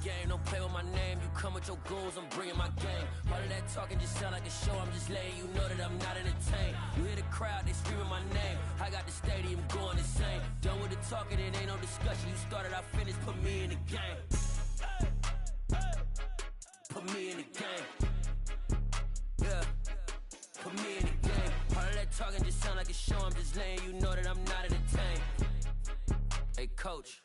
game, don't play with my name. You come with your goons, I'm bringing my game. All of that talking just sound like a show. I'm just letting you know that I'm not entertained. You hear the crowd, they screaming my name. I got the stadium going insane. Done with the talking, it ain't no discussion. You started, I finished, put me in the game. Put me in the game. Yeah. Put me in the game. All of that talking just sound like a show. I'm just letting you know that I'm not entertained. Hey, coach.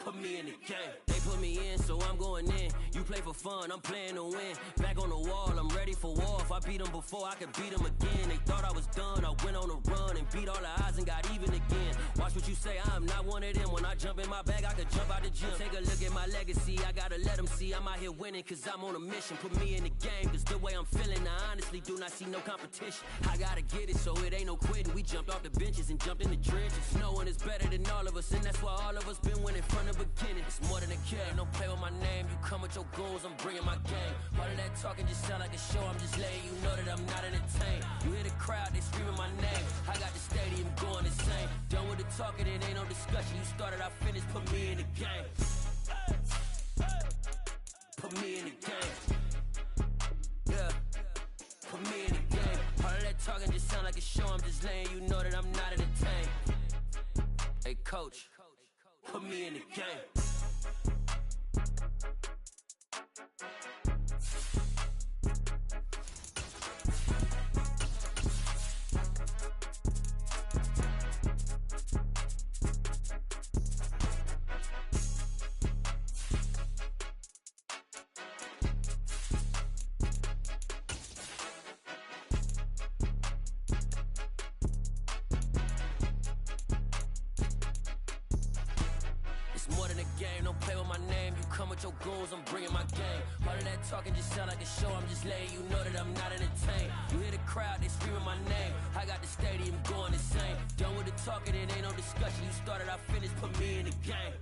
Put me in the game. They put me in, so I'm going in. You play for fun, I'm playing to win. Back on the wall, I'm ready for war. If I beat them before, I could beat them again. They thought I was done, I went on a run and beat all the odds and got even again. Watch what you say, I'm not one of them. When I jump in my bag, I could jump out the gym. Take a look at my legacy, I gotta let them see I'm out here winning, cause I'm on a mission. Put me in the game, cause the way I'm feeling, I honestly do not see no competition. I gotta get it, so it ain't no quitting. We jumped off the benches and jumped in the trenches. No one is better than all of us, and that's why all of us been winning from the beginning. It's more than a game, don't play with my name. You come with your goons, I'm bringing my game. All of that talking just sound like a show. I'm just letting you know that I'm not entertained. You hear the crowd, they screaming my name. I got the stadium going insane. Done with the talking, it ain't no discussion. You started, I finished, put me in the game. Put me in the game. Yeah. Put me in the game. All of that talking just sound like a show. I'm just letting you know that I'm not entertained. Hey, coach. Put me in the game. Your goons, I'm bringing my game. All of that talking just sound like a show. I'm just letting you know that I'm not entertained. You hear the crowd, they screaming my name. I got the stadium going insane. Done with the talking, it ain't no discussion. You started, I finished, put me in the game.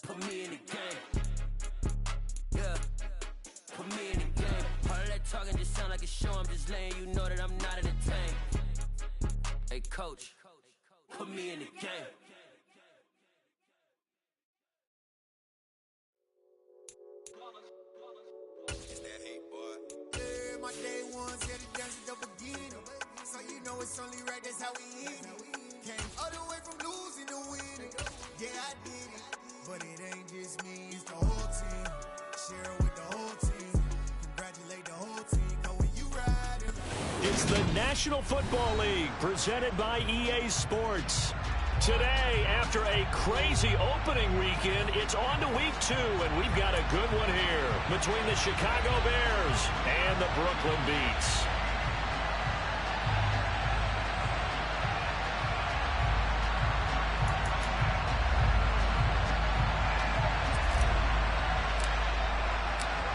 Put me in the game. Yeah. Put me in the game. All of that talking just sound like a show. I'm just letting you know that I'm not entertained. Hey, coach. Put me in the game. My day ones, yeah, the dance at the beginning. So you know it's only right, that's how we hit it. Came all the way from losing to winning. Yeah, I did it. But it ain't just me, it's the whole team. Share it with the whole team. Congratulate the whole team. Know when you ride it. It's the National Football League, presented by EA Sports. Today, after a crazy opening weekend, it's on to week 2, and we've got a good one here between the Chicago Bears and the Brooklyn Beats.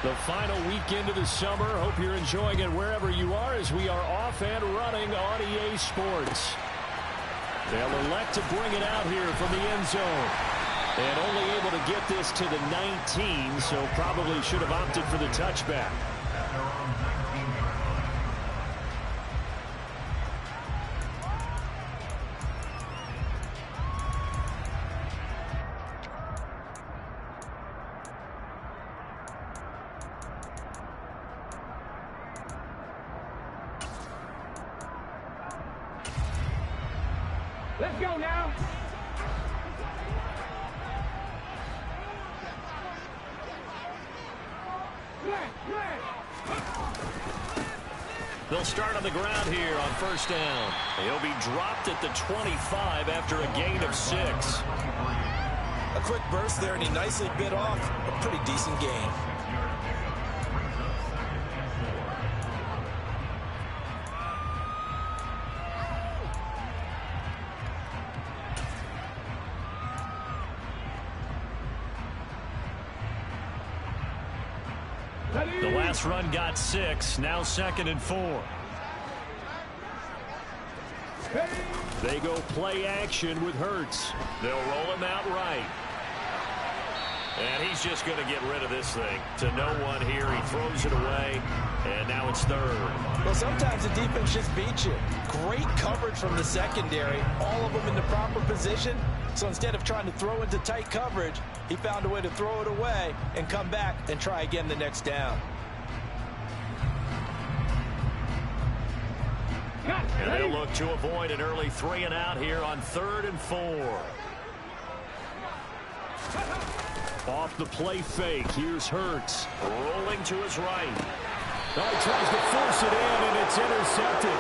The final weekend of the summer. Hope you're enjoying it wherever you are, as we are off and running on EA Sports. They'll elect to bring it out here from the end zone. And only able to get this to the 19, so probably should have opted for the touchback. Let's go now. They'll start on the ground here on first down. He'll be dropped at the 25 after a gain of 6. A quick burst there, and he nicely bit off a pretty decent gain. The last run got 6, now 2nd and 4. They go play action with Hurts. They'll roll him out right. And he's just going to get rid of this thing to no one here. He throws it away, and now it's 3rd. Well, sometimes the defense just beats you. Great coverage from the secondary. All of them in the proper position. So instead of trying to throw into tight coverage, he found a way to throw it away and come back and try again the next down. And they'll look to avoid an early 3-and-out here on 3rd and 4. Off the play fake, here's Hurts, rolling to his right. Oh, he tries to force it in, and it's intercepted.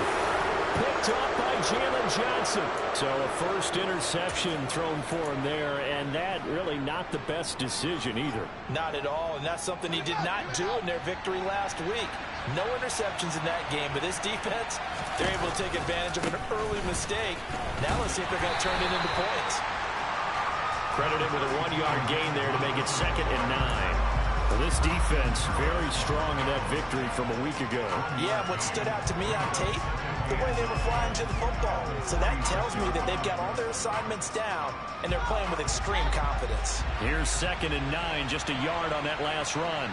Picked up by Jalen Johnson. So a first interception thrown for him there, and that really not the best decision either. Not at all, and that's something he did not do in their victory last week. No interceptions in that game, but this defense, they're able to take advantage of an early mistake. Now let's see if they're going to turn it into points. Credited with a 1-yard gain there to make it 2nd and 9. Well, this defense very strong in that victory from a week ago. Yeah, what stood out to me on tape, the way they were flying to the football. So that tells me that they've got all their assignments down, and they're playing with extreme confidence. Here's 2nd and 9, just a yard on that last run.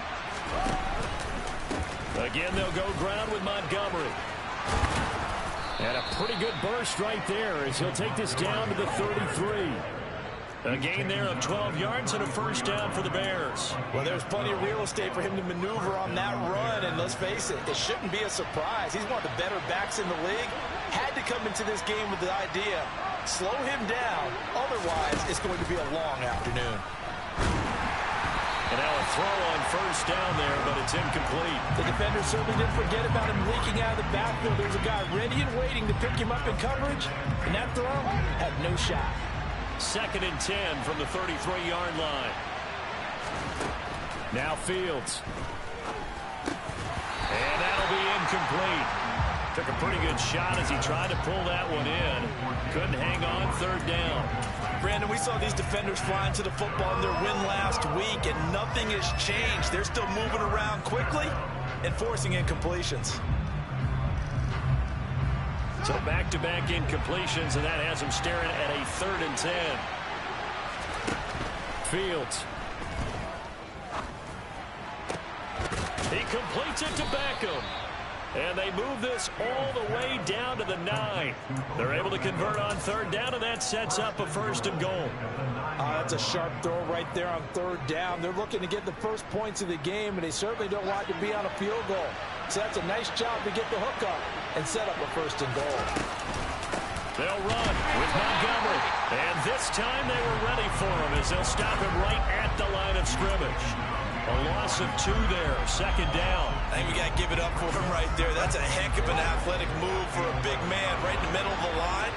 Again, they'll go ground with Montgomery. And a pretty good burst right there as he'll take this down to the 33. A gain there of 12 yards and a first down for the Bears. Well, there's plenty of real estate for him to maneuver on that run, and let's face it, it shouldn't be a surprise. He's one of the better backs in the league. Had to come into this game with the idea, slow him down, otherwise it's going to be a long afternoon. And now a throw on first down there, but it's incomplete. The defender certainly didn't forget about him leaking out of the backfield. There's a guy ready and waiting to pick him up in coverage, and that throw had no shot. 2nd and 10 from the 33-yard line. Now Fields. And that'll be incomplete. Took a pretty good shot as he tried to pull that one in. Couldn't hang on 3rd down. Brandon, we saw these defenders flying to the football in their win last week, and nothing has changed. They're still moving around quickly and forcing incompletions. So back-to-back incompletions, and that has him staring at a 3rd and 10. Fields. He completes it to Beckham. And they move this all the way down to the 9. They're able to convert on 3rd down, and that sets up a 1st and goal. That's a sharp throw right there on 3rd down. They're looking to get the first points of the game, and they certainly don't want to be on a field goal. So that's a nice job to get the hook up and set up a 1st and goal. They'll run with Montgomery. And this time they were ready for him as they'll stop him right at the line of scrimmage. A loss of 2 there, 2nd down. I think we got to give it up for him right there. That's a heck of an athletic move for a big man right in the middle of the line.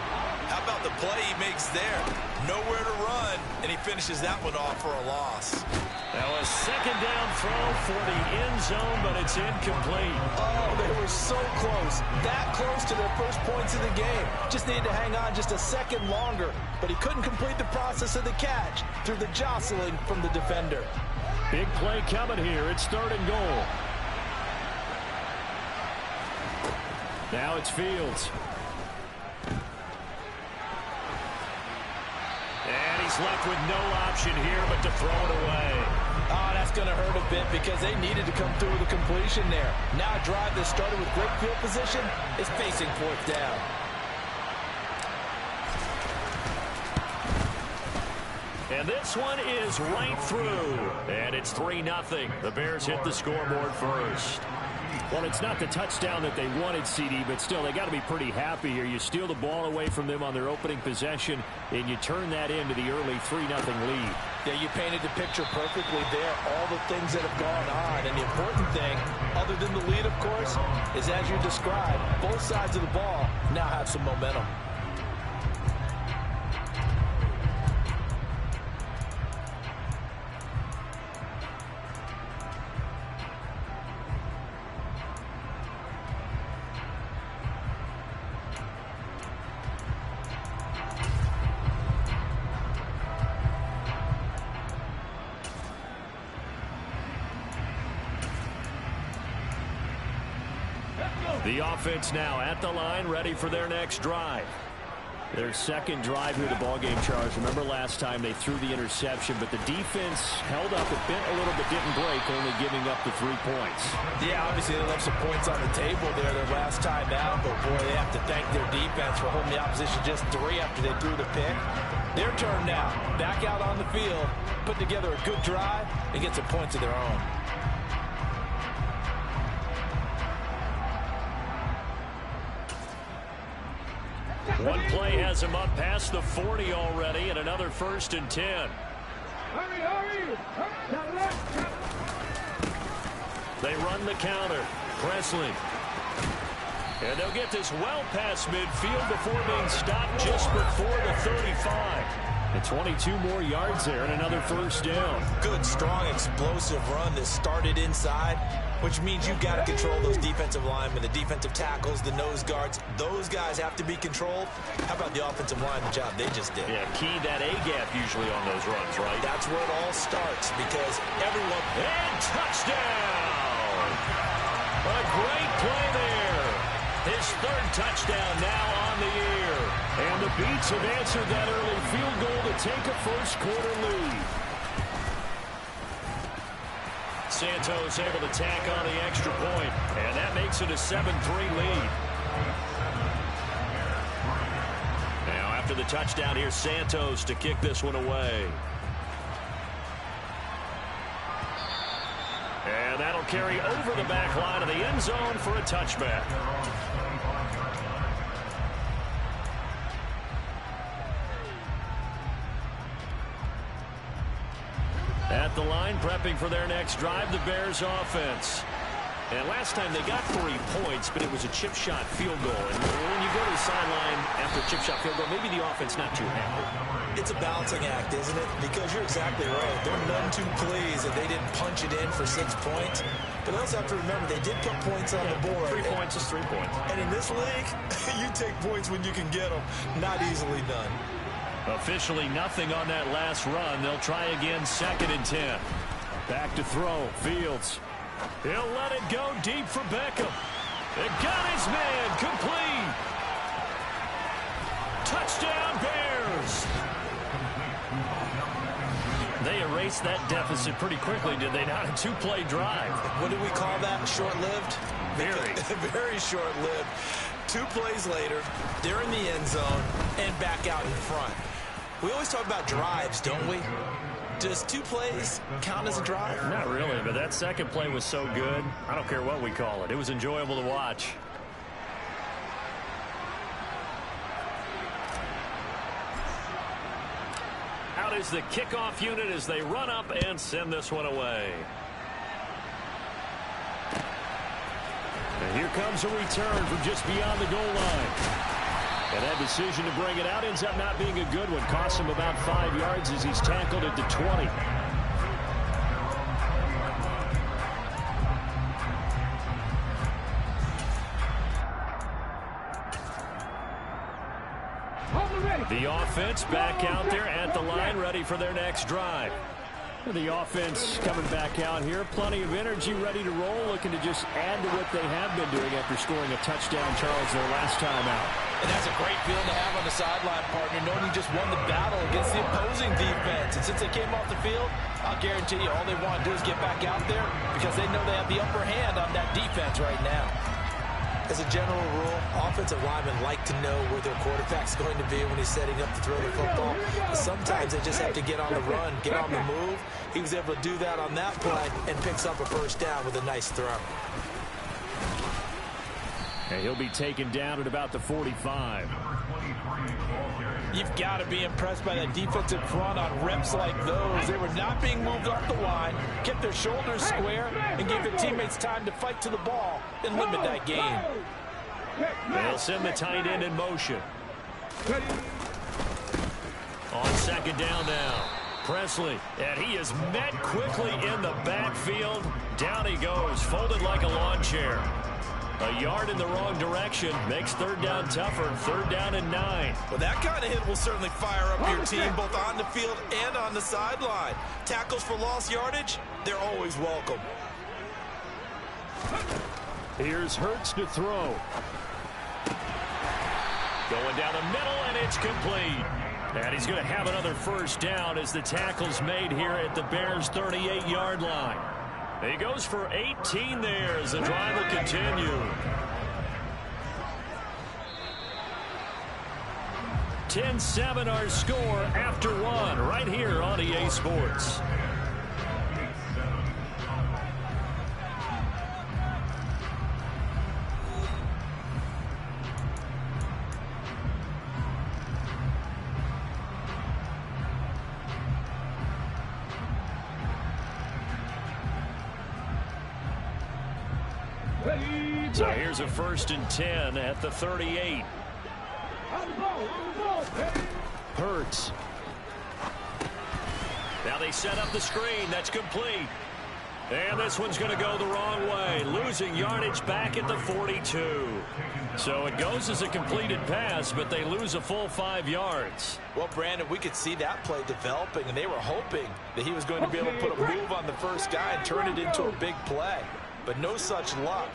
How about the play he makes there? Nowhere to run, and he finishes that one off for a loss. Now a 2nd down throw for the end zone, but it's incomplete. Oh, they were so close. That close to their first points of the game. Just needed to hang on just a second longer, but he couldn't complete the process of the catch through the jostling from the defender. Big play coming here. It's 3rd and goal. Now it's Fields. And he's left with no option here but to throw it away. Oh, that's going to hurt a bit because they needed to come through with a completion there. Now a drive that started with great field position is facing 4th down. And this one is right through. And it's 3-0. The Bears hit the scoreboard first. Well, it's not the touchdown that they wanted, CD, but still, they got to be pretty happy here. You steal the ball away from them on their opening possession, and you turn that into the early 3-0 lead. Yeah, you painted the picture perfectly there, all the things that have gone on. And the important thing, other than the lead, of course, is as you described, both sides of the ball now have some momentum. The offense now at the line, ready for their next drive. Their 2nd drive here, the ballgame, Charles. Remember last time they threw the interception, but the defense held up, it bent a little but didn't break, only giving up the 3 points. Yeah, obviously they left some points on the table there their last time out, but boy, they have to thank their defense for holding the opposition just 3 after they threw the pick. Their turn now. Back out on the field, put together a good drive, and get some points of their own. One play has him up past the 40 already, and another 1st and 10. They run the counter. Presley. And they'll get this well past midfield before being stopped just before the 35. And 22 more yards there and another 1st down. Good, strong, explosive run that started inside, which means you've got to control those defensive linemen, the defensive tackles, the nose guards. Those guys have to be controlled. How about the offensive line, the job they just did? Yeah, key that A-gap usually on those runs, right? That's where it all starts because everyone... And touchdown! A great play there. His 3rd touchdown now on the year. And the Beats have answered that early field goal to take a 1st quarter lead. Santos able to tack on the extra point, and that makes it a 7-3 lead. Now after the touchdown, here's Santos to kick this one away. And that'll carry over the back line of the end zone for a touchback. At the line, prepping for their next drive, the Bears offense. And last time they got 3 points, but it was a chip shot field goal. And when you go to the sideline after a chip shot field goal, maybe the offense not too happy. It's a balancing act, isn't it? Because you're exactly right. They're none too pleased that they didn't punch it in for 6 points. But they also have to remember they did put points on the board. 3 points is 3 points. And in this league, you take points when you can get them. Not easily done. Officially nothing on that last run. They'll try again, 2nd and 10. Back to throw. Fields. He'll let it go deep for Beckham. It got his man. Complete. Touchdown, Bears. They erased that deficit pretty quickly, did they not? A 2-play drive. What do we call that? Short-lived? Very. Very short-lived. 2 plays later, they're in the end zone and back out in front. We always talk about drives, don't we? Does 2 plays count as a drive? Not really, but that 2nd play was so good. I don't care what we call it. It was enjoyable to watch. Out is the kickoff unit as they run up and send this one away. And here comes a return from just beyond the goal line. And that decision to bring it out ends up not being a good one. Costs him about 5 yards as he's tackled at the 20. The offense back out there at the line, ready for their next drive. The offense coming back out here. Plenty of energy, ready to roll, looking to just add to what they have been doing after scoring a touchdown, Charles, their last time out. And that's a great feeling to have on the sideline, partner, knowing you just won the battle against the opposing defense. And since they came off the field, I'll guarantee you all they want to do is get back out there because they know they have the upper hand on that defense right now. As a general rule, offensive linemen like to know where their quarterback's going to be when he's setting up to throw the football. But sometimes they just have to get on the run, get on the move. He was able to do that on that play and picks up a 1st down with a nice throw. And he'll be taken down at about the 45. You've got to be impressed by that defensive front on reps like those. They were not being moved off the line, kept their shoulders square, and gave their teammates time to fight to the ball and limit that gain. They'll send the tight end in motion. On 2nd down now. Presley, and he is met quickly in the backfield. Down he goes, folded like a lawn chair. A yard in the wrong direction makes 3rd down tougher. 3rd down and 9. Well, that kind of hit will certainly fire up your team both on the field and on the sideline. Tackles for lost yardage, they're always welcome. Here's Hurts to throw. Going down the middle, and it's complete. And he's going to have another 1st down as the tackle's made here at the Bears' 38-yard line. He goes for 18 there as the drive will continue. 10-7 our score after one right here on EA Sports. So here's a 1st and 10 at the 38. Hurts. Now they set up the screen. That's complete. And this one's going to go the wrong way. Losing yardage back at the 42. So it goes as a completed pass, but they lose a full 5 yards. Well, Brandon, we could see that play developing, and they were hoping that he was going to be able to put a move on the first guy and turn it into a big play. But no such luck.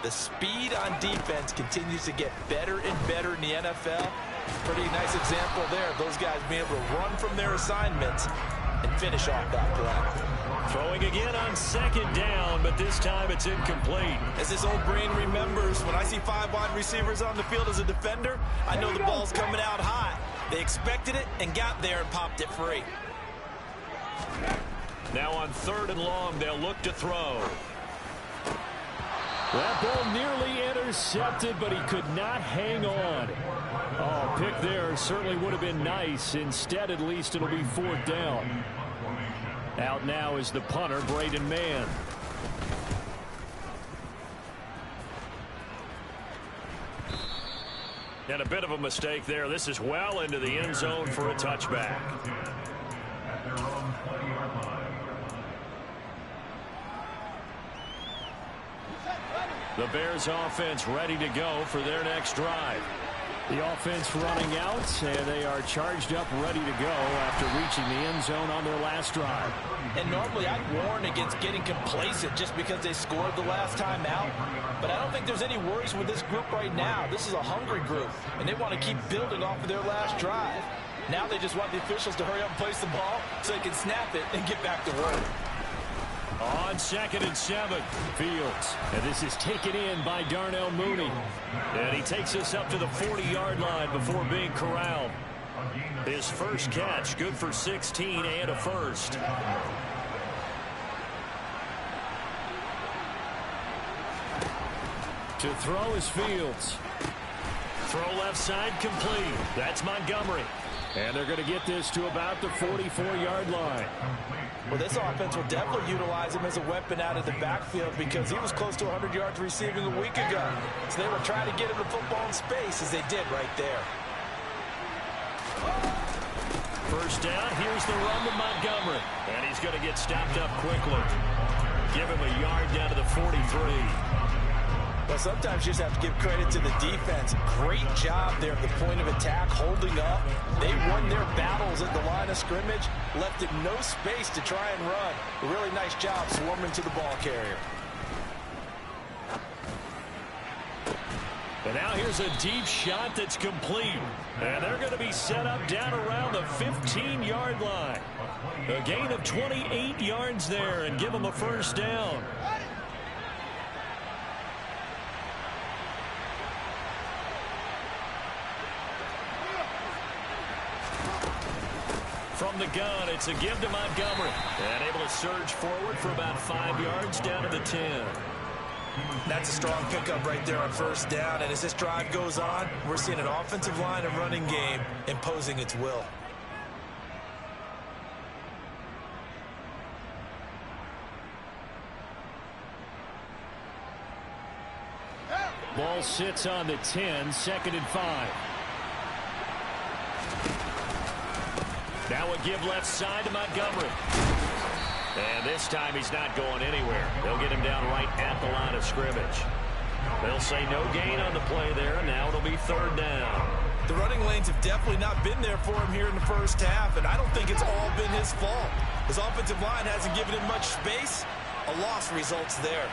The speed on defense continues to get better and better in the NFL. Pretty nice example there of those guys being able to run from their assignments and finish off that play. Throwing again on 2nd down, but this time it's incomplete. As his old brain remembers, when I see 5 wide receivers on the field as a defender, I know the ball's coming out hot. They expected it and got there and popped it free. Now on 3rd and long, they'll look to throw. That ball nearly intercepted, but he could not hang on. Oh, pick there certainly would have been nice. Instead, at least it'll be 4th down. Out now is the punter, Braden Mann. And a bit of a mistake there. This is well into the end zone for a touchback. The Bears offense ready to go for their next drive. The offense running out, and they are charged up, ready to go after reaching the end zone on their last drive. And normally I'd warn against getting complacent just because they scored the last time out. But I don't think there's any worries with this group right now. This is a hungry group, and they want to keep building off of their last drive. Now they just want the officials to hurry up and place the ball so they can snap it and get back to work. On 2nd and 7, Fields. And this is taken in by Darnell Mooney. And he takes us up to the 40-yard line before being corralled. His first catch, good for 16 and a first. To throw is Fields. Throw left side complete. That's Montgomery. And they're going to get this to about the 44-yard line. Well, this offense will definitely utilize him as a weapon out of the backfield because he was close to 100 yards receiving a week ago. So they were trying to get him the football in space, as they did right there. First down, here's the run to Montgomery. And he's going to get stopped up quickly. Give him a yard down to the 43. Well, sometimes you just have to give credit to the defense. Great job there at the point of attack, holding up. They won their battles at the line of scrimmage, left it no space to try and run. A really nice job swarming to the ball carrier. And now here's a deep shot that's complete. And they're going to be set up down around the 15-yard line. A gain of 28 yards there and give them a first down. From the gun, it's a give to Montgomery. And able to surge forward for about 5 yards down to the 10. That's a strong pickup right there on first down. And as this drive goes on, we're seeing an offensive line and running game imposing its will. Ball sits on the 10, 2nd and 5. Now a give left side to Montgomery. And this time he's not going anywhere. They'll get him down right at the line of scrimmage. They'll say no gain on the play there. Now it'll be 3rd down. The running lanes have definitely not been there for him here in the first half, and I don't think it's all been his fault. His offensive line hasn't given him much space. A loss results there.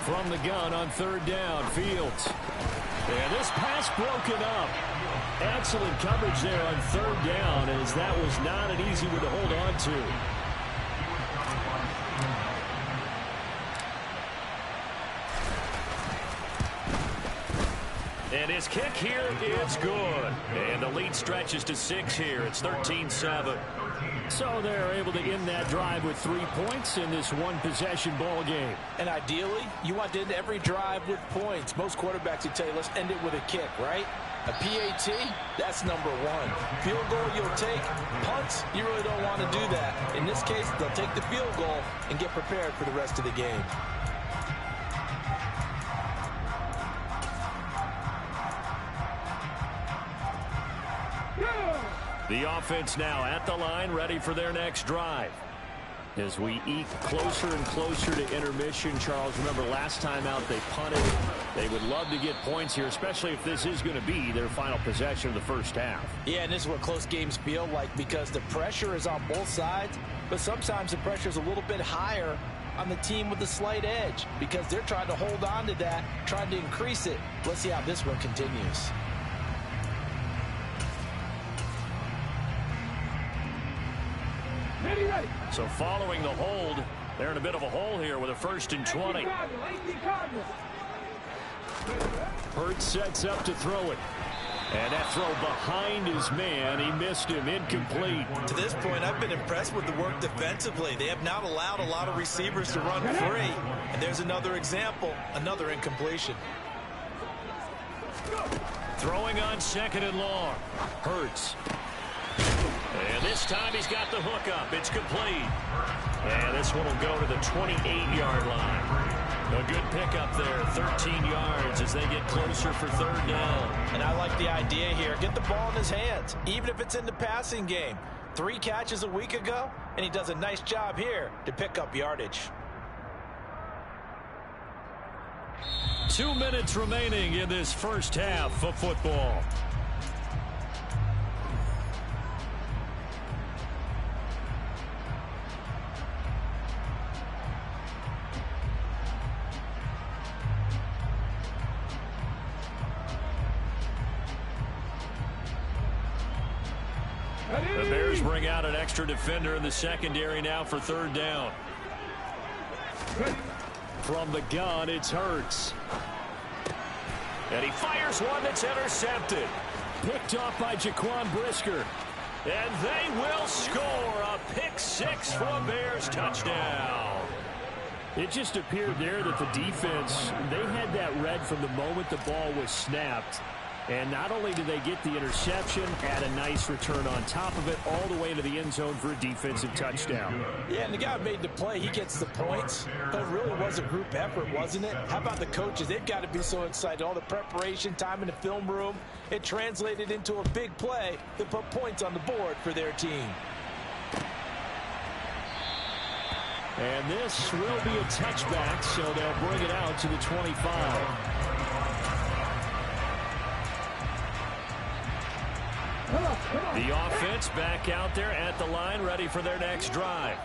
From the gun on 3rd down, Fields. And this pass broken up. Excellent coverage there on 3rd down, as that was not an easy one to hold on to. And his kick here is good. And the lead stretches to 6 here. It's 13-7. So they're able to end that drive with 3 points in this one-possession ball game. And ideally, you want to end every drive with points. Most quarterbacks would tell you, let's end it with a kick, right? A PAT, that's number 1. Field goal, you'll take. Punts, you really don't want to do that. In this case, they'll take the field goal and get prepared for the rest of the game. The offense now at the line, ready for their next drive. As we eke closer and closer to intermission, Charles, remember last time out they punted. They would love to get points here, especially if this is going to be their final possession of the first half. Yeah, and this is what close games feel like because the pressure is on both sides, but sometimes the pressure is a little bit higher on the team with the slight edge because they're trying to hold on to that, trying to increase it. Let's see how this one continues. So following the hold, they're in a bit of a hole here with a 1st and 20. Hurts sets up to throw it. And that throw behind his man. He missed him. Incomplete. To this point, I've been impressed with the work defensively. They have not allowed a lot of receivers to run free. And there's another example, another incompletion. Throwing on 2nd and long. Hurts. And this time he's got the hook up. It's complete. And this one will go to the 28-yard line. A good pickup there, 13 yards as they get closer for 3rd down. And I like the idea here. Get the ball in his hands, even if it's in the passing game. 3 catches a week ago, and he does a nice job here to pick up yardage. 2 minutes remaining in this first half of football. The Bears bring out an extra defender in the secondary now for 3rd down. From the gun, it's Hurts. And he fires one that's intercepted. Picked off by Jaquan Brisker. And they will score a pick 6 for a Bears touchdown. It just appeared there that the defense, they had that read from the moment the ball was snapped. And not only did they get the interception, add a nice return on top of it, all the way into the end zone for a defensive touchdown. Yeah, and the guy who made the play, he gets the points. But it really was a group effort, wasn't it? How about the coaches? They've got to be so excited. All the preparation, time in the film room, it translated into a big play that put points on the board for their team. And this will be a touchback, so they'll bring it out to the 25. The offense back out there at the line, ready for their next drive.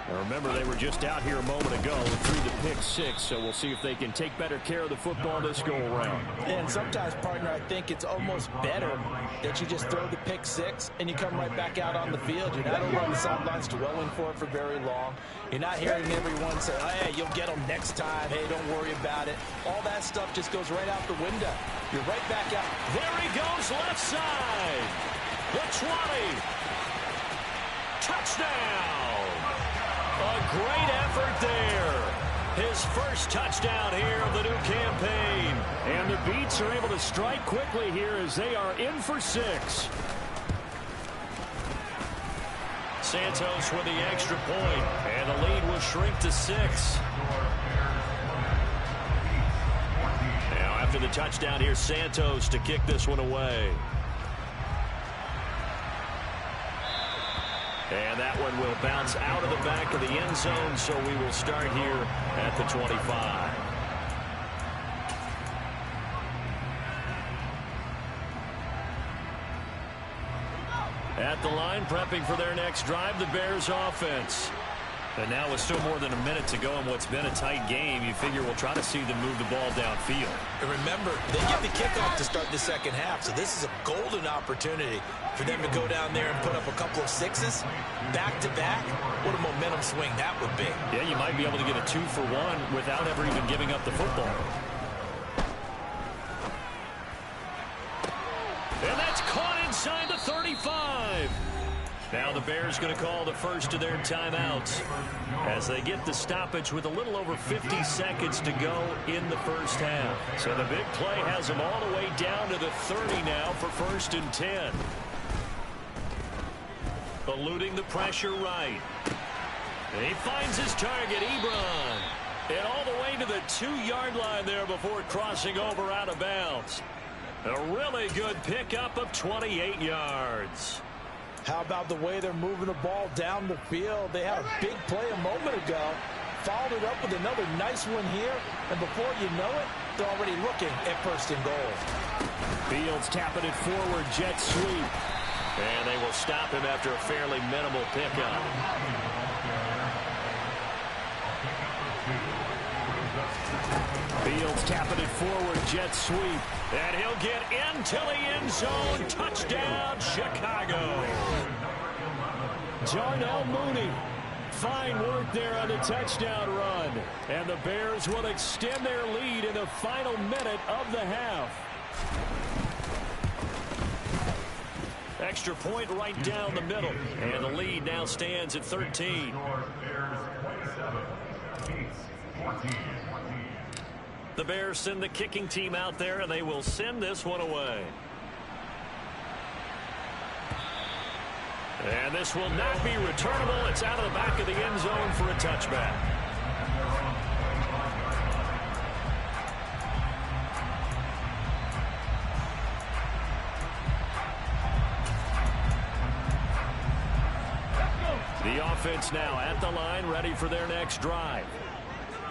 Now remember, they were just out here a moment ago through the pick 6, so we'll see if they can take better care of the football this go-around. And sometimes, partner, I think it's almost better that you just throw the pick 6 and you come right back out on the field. You're not over on the sidelines dwelling for it for very long. You're not hearing everyone say, hey, you'll get them next time. Hey, don't worry about it. All that stuff just goes right out the window. You're right back out. There he goes, left side. The 20. Touchdown. A great effort there. His first touchdown here of the new campaign. And the Beats are able to strike quickly here as they are in for 6. Santos with the extra point, and the lead will shrink to 6. Now after the touchdown, here's Santos to kick this one away. And that one will bounce out of the back of the end zone, so we will start here at the 25. At the line, prepping for their next drive, the Bears offense. And now with still more than a minute to go in what's been a tight game, you figure we'll try to see them move the ball downfield. And remember, they get the kickoff to start the second half, so this is a golden opportunity for them to go down there and put up a couple of 6s back-to-back. What a momentum swing that would be. Yeah, you might be able to get a 2-for-1 without ever even giving up the football. Now the Bears going to call the first of their timeouts as they get the stoppage with a little over 50 seconds to go in the first half. So the big play has them all the way down to the 30 now for 1st and 10. Eluding the pressure right. And he finds his target, Ebron. And all the way to the 2-yard line there before crossing over out of bounds. A really good pickup of 28 yards. How about the way they're moving the ball down the field? They had a big play a moment ago. Followed it up with another nice one here. And before you know it, they're already looking at 1st and goal. Fields tapping it forward, jet sweep. And they will stop him after a fairly minimal pickup. Fields tapping it forward, jet sweep. And he'll get into the end zone. Touchdown, Chicago. Darnell Mooney. Fine work there on the touchdown run. And the Bears will extend their lead in the final minute of the half. Extra point right down the middle. And the lead now stands at 13. The Bears send the kicking team out there, and they will send this one away. And this will not be returnable. It's out of the back of the end zone for a touchback. The offense now at the line, ready for their next drive.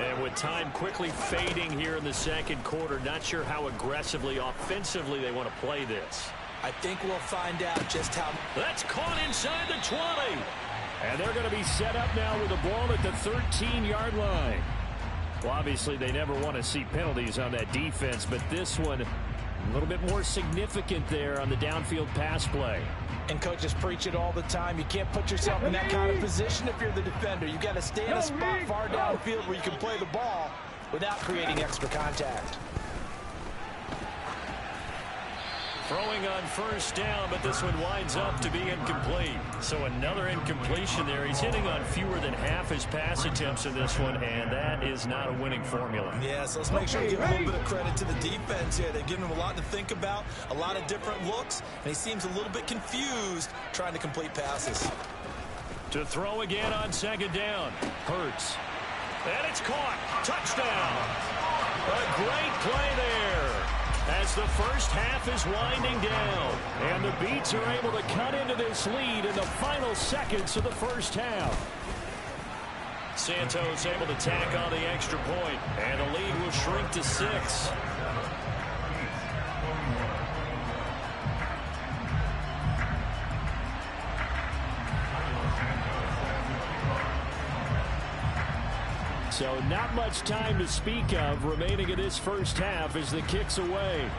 And with time quickly fading here in the second quarter, not sure how aggressively, offensively they want to play this. I think we'll find out just how. That's caught inside the 20. And they're going to be set up now with the ball at the 13-yard line. Well, obviously they never want to see penalties on that defense, but this one a little bit more significant there on the downfield pass play. And coaches preach it all the time. You can't put yourself in that kind of position if you're the defender. You've got to stay in a spot far downfield where you can play the ball without creating extra contact. Throwing on 1st down, but this one winds up to be incomplete. So another incompletion there. He's hitting on fewer than half his pass attempts in this one, and that is not a winning formula. Yeah, so let's make sure we give a little bit of credit to the defense here. They've given him a lot to think about, a lot of different looks, and he seems a little bit confused trying to complete passes. To throw again on 2nd down. Hurts. And it's caught. Touchdown. A great play there. As the first half is winding down. And the Beats are able to cut into this lead in the final seconds of the first half. Santos able to tack on the extra point. And the lead will shrink to 6. So not much time to speak of remaining in this first half as the kick's away.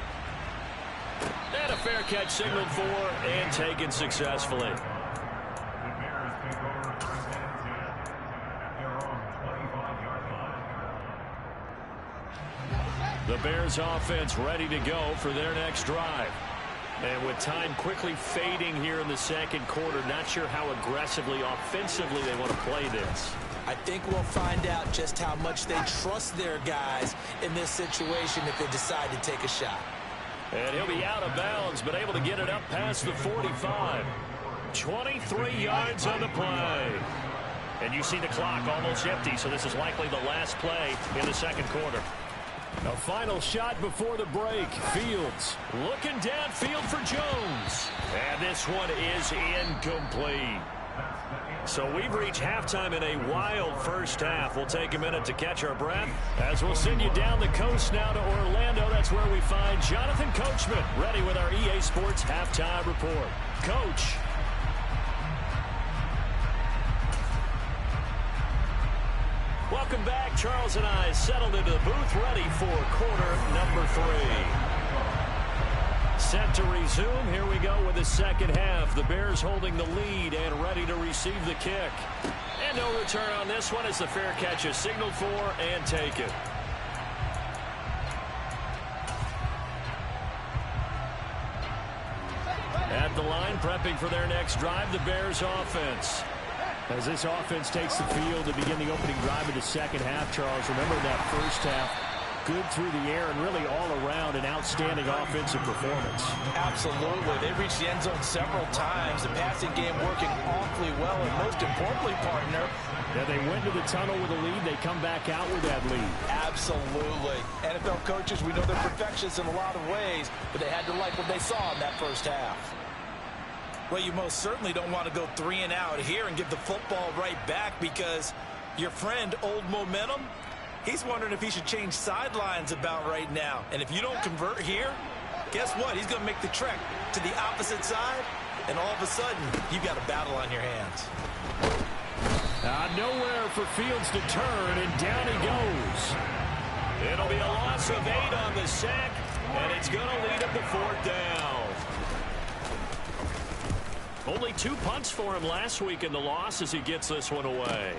And a fair catch signaled for and taken successfully. The Bears offense ready to go for their next drive. And with time quickly fading here in the second quarter, not sure how aggressively, offensively they want to play this. I think we'll find out just how much they trust their guys in this situation if they decide to take a shot. And he'll be out of bounds, but able to get it up past the 45. 23 yards on the play. And you see the clock almost empty, so this is likely the last play in the second quarter. A final shot before the break. Fields looking downfield for Jones. And this one is incomplete. So we've reached halftime in a wild first half. We'll take a minute to catch our breath as we'll send you down the coast now to Orlando. That's where we find Jonathan Coachman ready with our EA Sports halftime report. Coach. Welcome back. Charles and I settled into the booth ready for quarter number 3. Set to resume. Here we go with the second half. The Bears holding the lead and ready to receive the kick. And no return on this one as the fair catch is signaled for and taken. At the line, prepping for their next drive, the Bears offense. As this offense takes the field to begin the opening drive of the second half, Charles, remember that first half, good through the air and really all around an outstanding offensive performance. Absolutely. They reached the end zone several times. The passing game working awfully well, and most importantly, partner, yeah, they went to the tunnel with a lead. They come back out with that lead. Absolutely. NFL coaches, we know they're perfectionists in a lot of ways, but they had to like what they saw in that first half. Well, you most certainly don't want to go 3 and out here and give the football right back, because your friend, Old Momentum, he's wondering if he should change sidelines about right now. And if you don't convert here, guess what? He's going to make the trek to the opposite side, and all of a sudden, you've got a battle on your hands. Nowhere for Fields to turn, and down he goes. It'll be a loss of 8 on the sack, and it's going to lead him to 4th down. Only 2 punts for him last week in the loss as he gets this one away.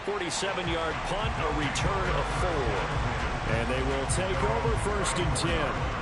$47-yard punt, a return of 4. And they will take over 1st and 10.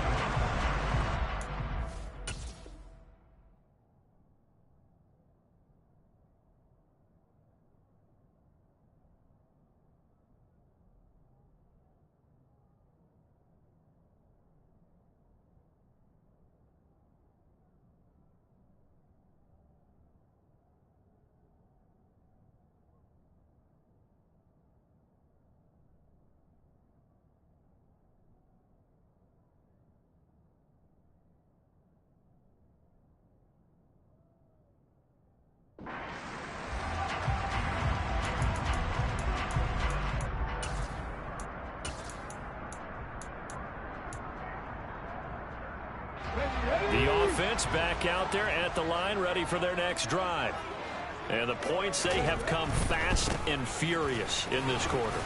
The offense back out there at the line, ready for their next drive. And the points, they have come fast and furious in this quarter.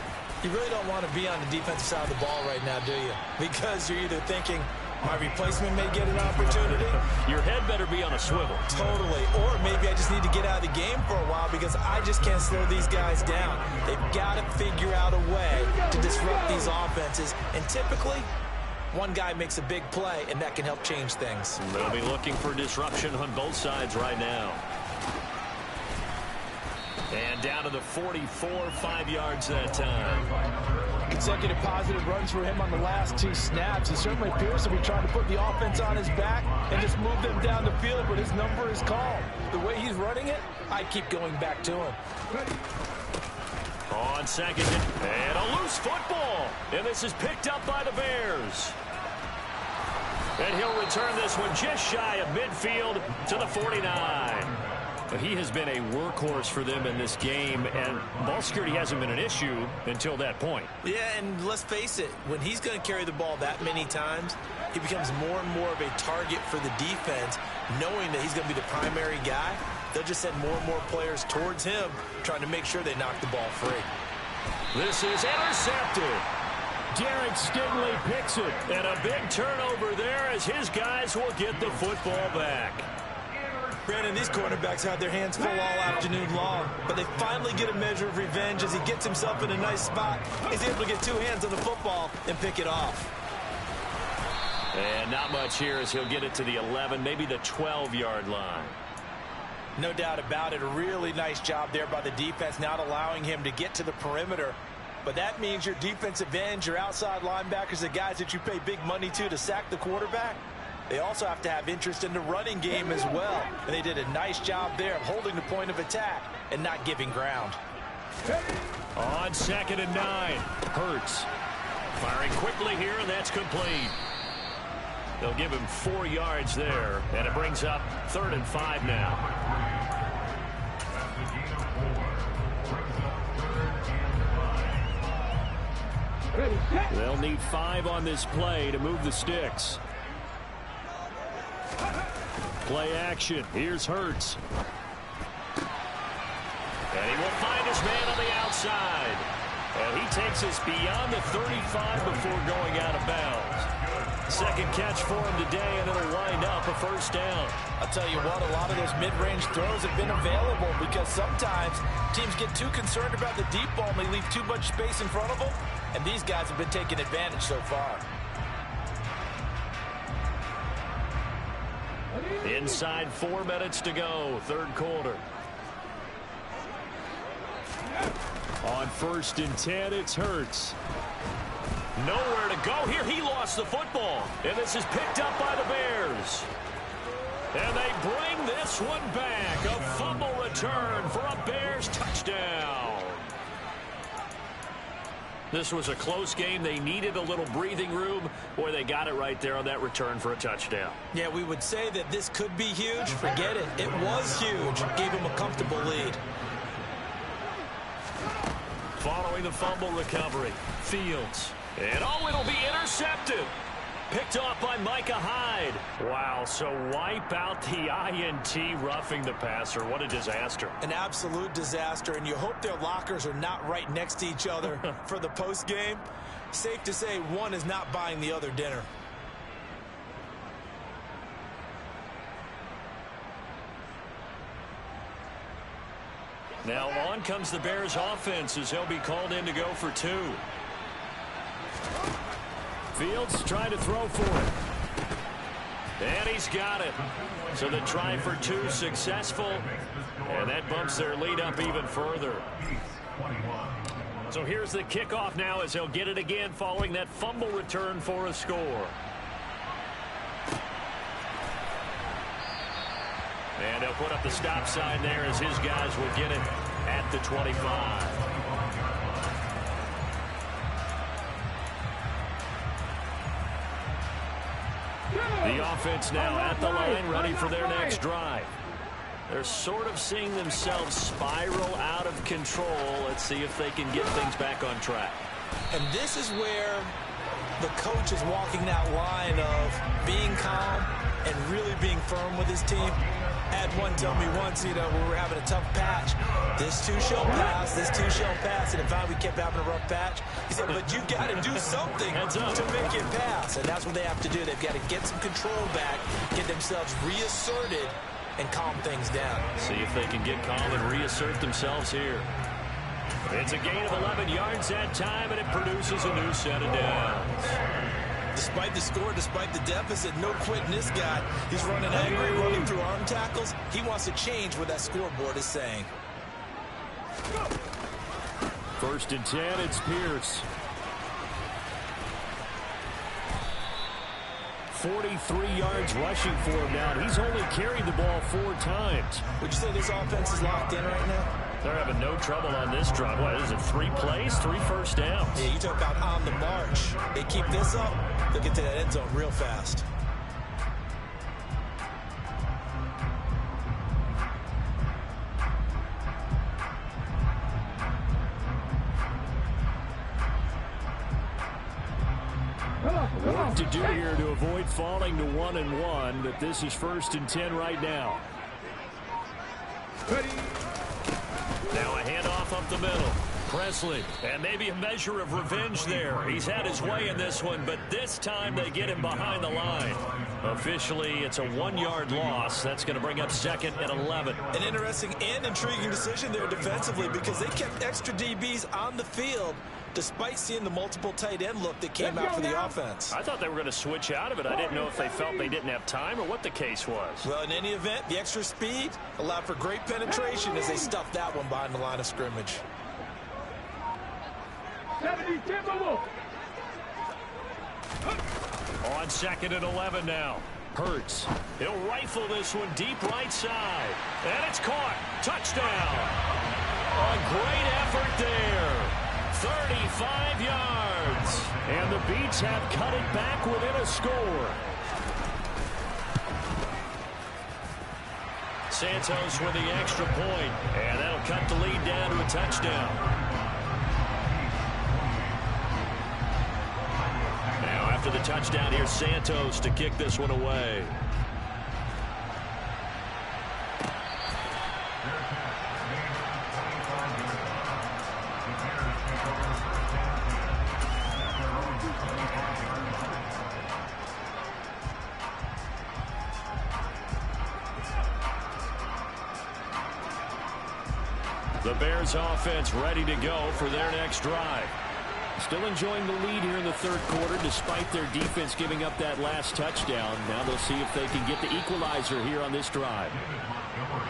You really don't want to be on the defensive side of the ball right now, do you? Because you're either thinking, my replacement may get an opportunity. Your head better be on a swivel. Totally. Or maybe I just need to get out of the game for a while because I just can't slow these guys down. They've got to figure out a way to disrupt these offenses. And typically, one guy makes a big play, and that can help change things. They'll be looking for disruption on both sides right now. And down to the 44, 5 yards that time. Consecutive positive runs for him on the last 2 snaps. He certainly appears to be trying to put the offense on his back and just move them down the field, but his number is called. The way he's running it, I keep going back to him. On second, and a loose football. And this is picked up by the Bears. And he'll return this one just shy of midfield to the 49. He has been a workhorse for them in this game, and ball security hasn't been an issue until that point. Yeah, and let's face it, when he's going to carry the ball that many times, he becomes more and more of a target for the defense, knowing that he's going to be the primary guy. They'll just send more and more players towards him, trying to make sure they knock the ball free. This is intercepted. Derek Stingley picks it, and a big turnover there as his guys will get the football back. Brandon, these quarterbacks had their hands full all afternoon long, but they finally get a measure of revenge as he gets himself in a nice spot. He's able to get 2 hands on the football and pick it off. And not much here as he'll get it to the 11, maybe the 12-yard line. No doubt about it. A really nice job there by the defense, not allowing him to get to the perimeter. But that means your defensive ends, your outside linebackers, the guys that you pay big money to sack the quarterback, they also have to have interest in the running game as well. And they did a nice job there of holding the point of attack and not giving ground. On 2nd and 9, Hurts firing quickly here, and that's complete. They'll give him 4 yards there, and it brings up 3rd and 5 now. They'll need 5 on this play to move the sticks. Play action. Here's Hurts. And he will find his man on the outside. And he takes us beyond the 35 before going out of bounds. Second catch for him today, and it'll wind up a 1st down. I'll tell you what, a lot of those mid-range throws have been available because sometimes teams get too concerned about the deep ball and they leave too much space in front of them, and these guys have been taking advantage so far. Inside 4 minutes to go, third quarter. On 1st and 10, it's Hurts. Nowhere to go here. He lost the football. And this is picked up by the Bears. And they bring this one back. A fumble return for a Bears touchdown. This was a close game. They needed a little breathing room. Boy, they got it right there on that return for a touchdown. Yeah, we would say that this could be huge. Forget it. It was huge. Gave him a comfortable lead. Following the fumble recovery, Fields. And oh, it'll be intercepted. Picked off by Micah Hyde. Wow, so wipe out the INT, roughing the passer. What a disaster. An absolute disaster, and you hope their lockers are not right next to each other for the postgame. Safe to say one is not buying the other dinner. Now on comes the Bears offense as he'll be called in to go for 2. Fields trying to throw for it. And he's got it. So the try for 2 successful. And that bumps their lead up even further. So here's the kickoff now as he'll get it again following that fumble return for a score. And he'll put up the stop sign there as his guys will get it at the 25. The offense now at the line, ready for their next drive. They're sort of seeing themselves spiral out of control. Let's see if they can get things back on track. And this is where the coach is walking that line of being calm and really being firm with his team. I had one tell me once, we were having a tough patch. This too shall pass, this too shall pass. And in fact, we kept having a rough patch. He said, but you got to do something to make it pass. And that's what they have to do. They've got to get some control back, get themselves reasserted, and calm things down. See if they can get calm and reassert themselves here. It's a gain of 11 yards that time, and it produces a new set of downs. Despite the score, despite the deficit, no quitting this guy. He's running angry, running through arm tackles. He wants to change what that scoreboard is saying. 1st and 10, it's Pierce. 43 yards rushing for him now. He's only carried the ball 4 times. Would you say this offense is locked in right now? They're having no trouble on this drive. What is it, 3 plays, 3 first downs? Yeah, you talk about on the march. They keep this up, they'll get to that end zone real fast. Work to do here to avoid falling to 1-1, but this is 1st and 10 right now. Now a handoff up the middle. Presley, and maybe a measure of revenge there. He's had his way in this one, but this time they get him behind the line. Officially, it's a 1-yard loss. That's going to bring up 2nd and 11. An interesting and intriguing decision there defensively because they kept extra DBs on the field despite seeing the multiple tight end look that came out for the offense. I thought they were going to switch out of it. I didn't know if they felt they didn't have time or what the case was. Well, in any event, the extra speed allowed for great penetration as they stuffed that one behind the line of scrimmage. On 2nd and 11 now. Hurts. He'll rifle this one deep right side. And it's caught. Touchdown. A great effort there. 35 yards. And the Beats have cut it back within a score. Santos with the extra point. And that'll cut the lead down to a touchdown. After the touchdown, here's Santos to kick this one away. The Bears offense ready to go for their next drive. Still enjoying the lead here in the third quarter despite their defense giving up that last touchdown. Now they'll see if they can get the equalizer here on this drive.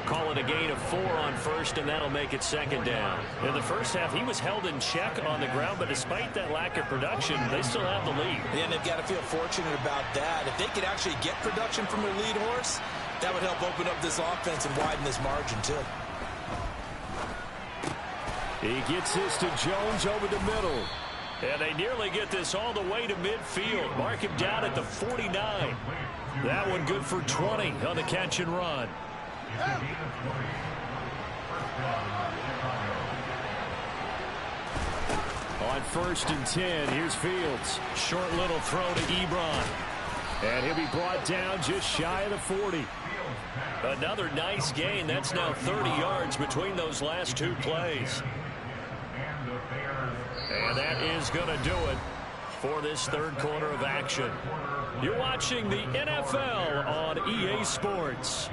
Call it a gain of 4 on first, and that'll make it second down. In the first half, he was held in check on the ground, but despite that lack of production, they still have the lead. And they've got to feel fortunate about that. If they could actually get production from their lead horse, that would help open up this offense and widen this margin, too. He gets this to Jones over the middle. And they nearly get this all the way to midfield. Mark him down at the 49. That one good for 20 on the catch and run. On 1st and 10, here's Fields. Short little throw to Ebron. And he'll be brought down just shy of the 40. Another nice gain. That's now 30 yards between those last 2 plays. And that is going to do it for this third quarter of action. You're watching the NFL on EA Sports.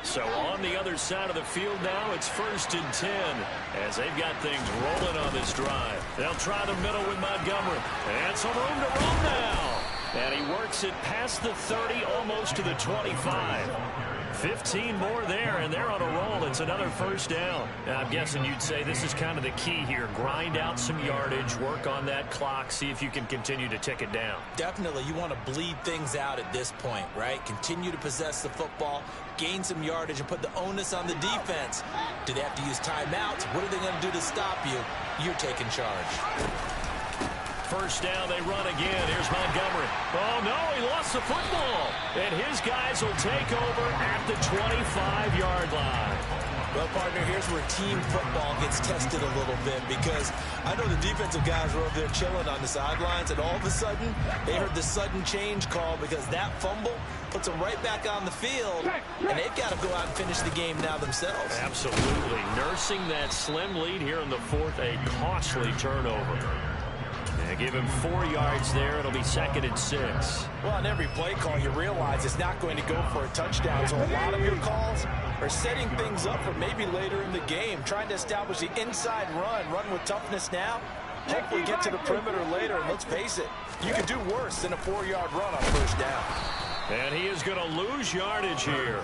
So on the other side of the field now, it's 1st and 10 as they've got things rolling on this drive. They'll try the middle with Montgomery. And some room to roam now. And he works it past the 30, almost to the 25. 15 more there, and they're on a roll. It's another first down. Now, I'm guessing you'd say this is kind of the key here. Grind out some yardage, work on that clock, see if you can continue to tick it down. Definitely, you want to bleed things out at this point, right? Continue to possess the football, gain some yardage, and put the onus on the defense. Do they have to use timeouts? What are they going to do to stop you? You're taking charge. First down, they run again. Here's Montgomery. Oh, no, he lost the football. And his guys will take over at the 25-yard line. Well, partner, here's where team football gets tested a little bit because I know the defensive guys were over there chilling on the sidelines, and all of a sudden, they heard the sudden change call because that fumble puts them right back on the field, and they've got to go out and finish the game now themselves. Absolutely. Nursing that slim lead here in the fourth, a costly turnover. And give him 4 yards there. It'll be 2nd and 6. Well, on every play call, you realize it's not going to go for a touchdown. So a lot of your calls are setting things up for maybe later in the game, trying to establish the inside run with toughness now. Hopefully get to the perimeter later, and let's face it, you can do worse than a 4-yard run on first down. And he is going to lose yardage here.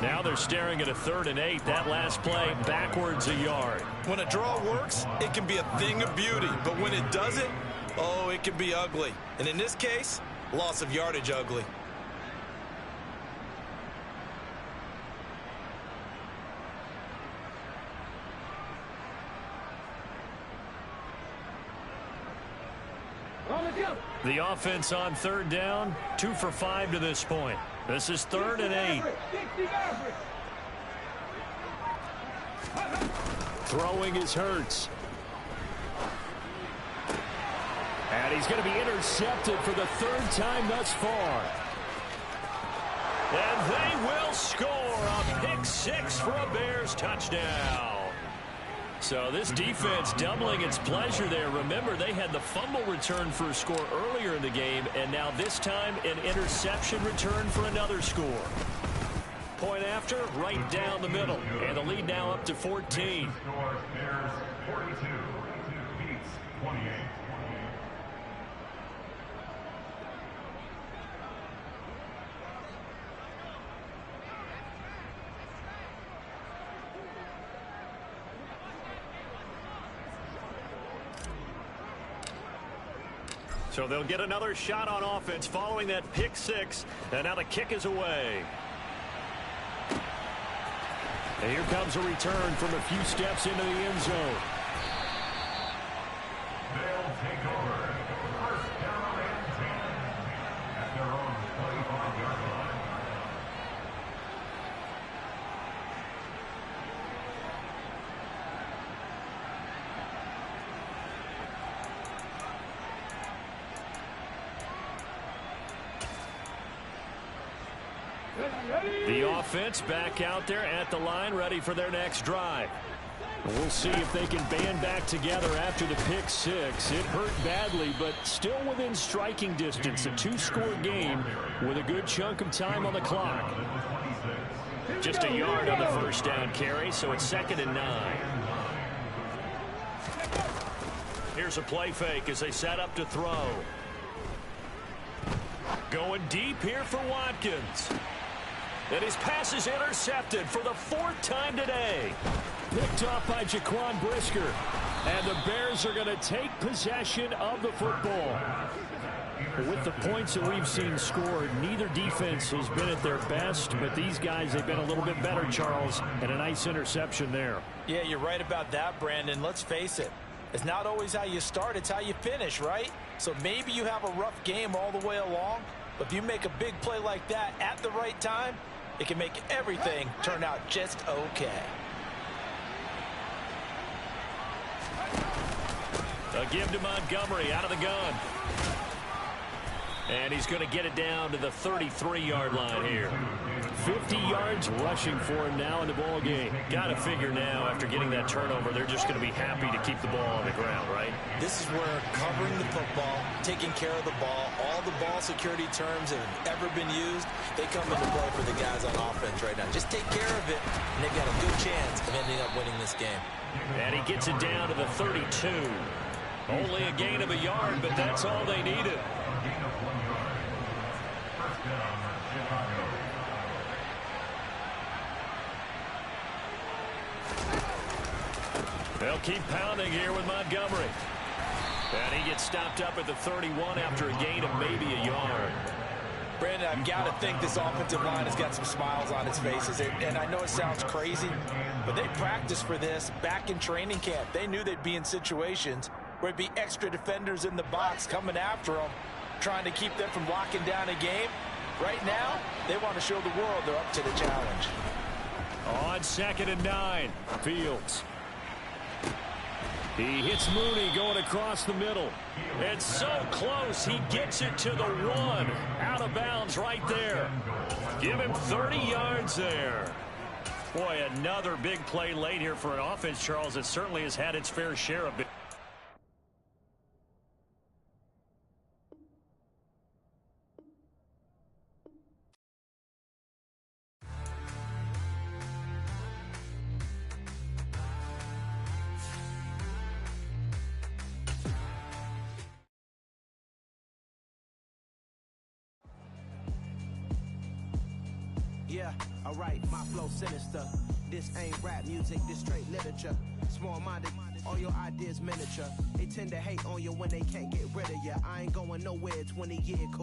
Now they're staring at a 3rd and 8. That last play, backwards a yard. When a draw works, it can be a thing of beauty. But when it doesn't, oh, it can be ugly. And in this case, loss of yardage ugly. The offense on 3rd down, 2 for 5 to this point. This is 3rd and 8. Throwing is Hurts. And he's going to be intercepted for the 3rd time thus far. And they will score a pick 6 for a Bears touchdown. So this defense doubling its pleasure there. Remember, they had the fumble return for a score earlier in the game, and now this time an interception return for another score. Point after, right down the middle. And the lead now up to 14. So they'll get another shot on offense following that pick 6. And now the kick is away. And here comes a return from a few steps into the end zone. They'll take over. First down and 10 at their own 25-yard line. The offense back out there at the line, ready for their next drive. We'll see if they can band back together after the pick six. It hurt badly, but still within striking distance. A two-score game with a good chunk of time on the clock. Just a yard on the first down carry, so it's 2nd and 9. Here's a play fake as they set up to throw. Going deep here for Watkins. And his pass is intercepted for the 4th time today. Picked off by Jaquan Brisker. And the Bears are going to take possession of the football. With the points that we've seen scored, neither defense has been at their best, but these guys, they've been a little bit better, Charles, and a nice interception there. Yeah, you're right about that, Brandon. Let's face it. It's not always how you start, it's how you finish, right? So maybe you have a rough game all the way along, but if you make a big play like that at the right time, it can make everything turn out just okay. A give to Montgomery out of the gun. And he's going to get it down to the 33-yard line here. 50 yards rushing for him now in the ball game. Got to figure now after getting that turnover, they're just going to be happy to keep the ball on the ground, right? This is where covering the football, taking care of the ball, all the ball security terms that have ever been used, they come into play for the guys on offense right now. Just take care of it, and they've got a good chance of ending up winning this game. And he gets it down to the 32. Only a gain of a yard, but that's all they needed. They'll keep pounding here with Montgomery. And he gets stopped up at the 31 after a gain of maybe a yard. Brandon, I've got to think this offensive line has got some smiles on its faces. And I know it sounds crazy, but they practiced for this back in training camp. They knew they'd be in situations where there'd be extra defenders in the box coming after them, trying to keep them from locking down a game. Right now, they want to show the world they're up to the challenge. On 2nd and 9, Fields. He hits Mooney going across the middle. It's so close, he gets it to the 1. Out of bounds right there. Give him 30 yards there. Boy, another big play late here for an offense, Charles, that certainly has had its fair share of it. Yeah, alright, my flow sinister. This ain't rap music, this straight literature. Small-minded, all your ideas miniature. They tend to hate on you when they can't get rid of you. I ain't going nowhere, 20-year career.